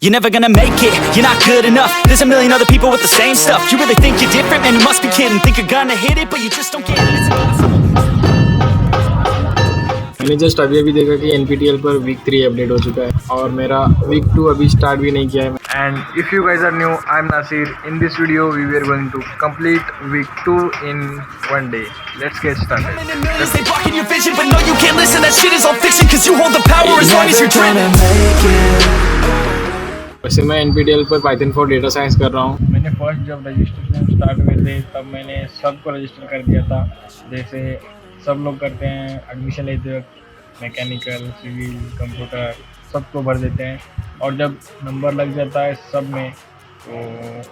You're never gonna make it, you're not good enough. There's a million other people with the same stuff. You really think you're different? Man, you must be kidding. Think you're gonna hit it, but you just don't get it. It's impossible. मैंने just अभी देखा कि NPTEL पर week 3 update हो चुका है और मेरा वीक 2 अभी स्टार्ट भी नहीं किया है. And if you guys are new, I'm Nasir. In this video, we were going to complete week 2 in one day. Let's get started. Millions, they blocking your vision, but no, you can't listen. That shit is all fiction, cause you hold the power as long as you're dreaming. वैसे मैं NPTEL पर Python for Data Science कर रहा हूँ. मैंने first जब registration start हुए थे तब मैंने सबको रजिस्टर कर दिया था, जैसे सब लोग करते हैं एडमिशन लेते वक्त. मैकेनिकल, सिविल, कंप्यूटर सबको भर देते हैं और जब नंबर लग जाता है सब में तो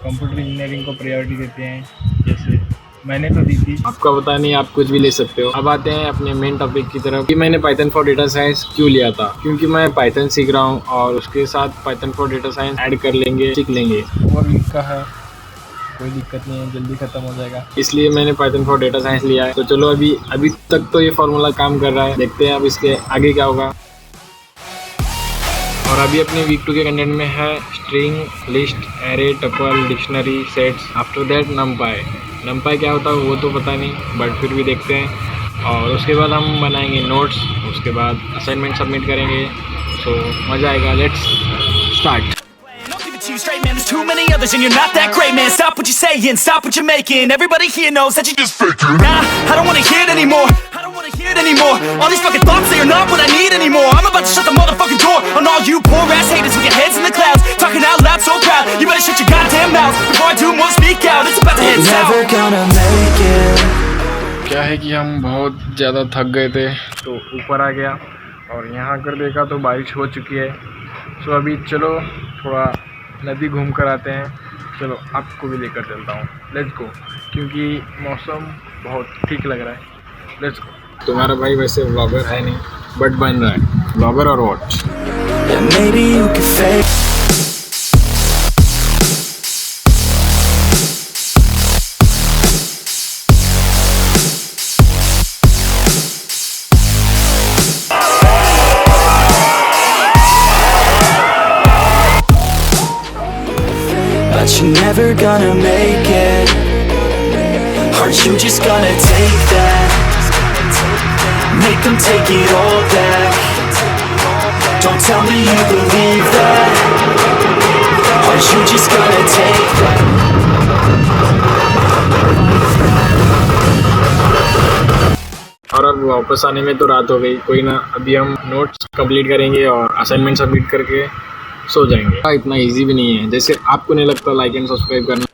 कंप्यूटर इंजीनियरिंग को प्रायोरिटी देते हैं. जैसे मैंने तो दी थी. आपका पता नहीं, आप कुछ भी ले सकते हो. अब आते हैं अपने मेन टॉपिक की तरफ कि मैंने Python for Data Science क्यों लिया था. क्योंकि मैं Python सीख रहा हूँ और उसके साथ Python for Data Science add कर लेंगे, सीख लेंगे. और वीक का है, कोई दिक्कत नहीं है, जल्दी ख़त्म हो जाएगा. इसलिए मैंने Python for Data Science लिया है. तो चलो अभी तक तो ये फार्मूला काम कर रहा है, देखते हैं अब इसके आगे क्या होगा. और अभी अपने वीक 2 के कंटेंट में है string, list, array, tuple, dictionary, sets. After that नमपाई क्या होता है वो तो पता नहीं, बट फिर भी देखते हैं. और उसके बाद हम बनाएंगे नोट्स, उसके बाद असाइनमेंट सबमिट करेंगे. सो मज़ा आएगा. Let's start. You straight, man, there's too many others and you're not that great, man. Stop what you're saying, stop what you're making. Everybody here knows that you're just faking. Nah, I don't wanna hear it anymore. I don't wanna hear it anymore. All these fucking thoughts, they are not what I need anymore. I'm about to shut the motherfucking door on all you poor ass haters with your heads in the clouds, talking out loud so proud. You better shut your goddamn mouth before I do more speak out. It's about to head south. Never gonna make it. क्या है कि हम बहुत ज़्यादा थक गए थे तो ऊपर आ गया और यहाँ कर देखा तो बारिश हो चुकी है. सो अभी चलो थोड़ा नदी घूम कर आते हैं. चलो आपको भी लेकर चलता हूँ. Let's go. क्योंकि मौसम बहुत ठीक लग रहा है. Let's go. तुम्हारा भाई वैसे व्लॉगर है नहीं, बट बन रहा है व्लॉगर और watch. You're never gonna make it. Aren't you just gonna take that? Make them take it all back. Don't tell me you believe that. Aren't you just gonna take that? और अब वापस आने में तो रात हो गई. कोई ना, अभी हम नोट्स कंप्लीट करेंगे और असाइनमेंट सबमिट करके सो जाएंगे. इतना इजी भी नहीं है जैसे आपको नहीं लगता. लाइक एंड सब्सक्राइब करना.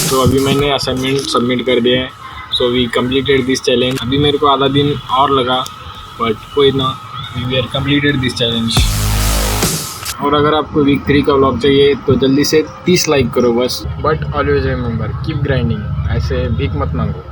तो अभी मैंने असाइनमेंट सबमिट कर दिया है. So we completed this challenge. अभी मेरे को आधा दिन और लगा, बट कोई ना, we are completed this challenge. और अगर आपको वीक 3 का व्लॉग चाहिए तो जल्दी से 30 लाइक करो बस. But always remember, keep grinding. ऐसे भीख मत मांगो.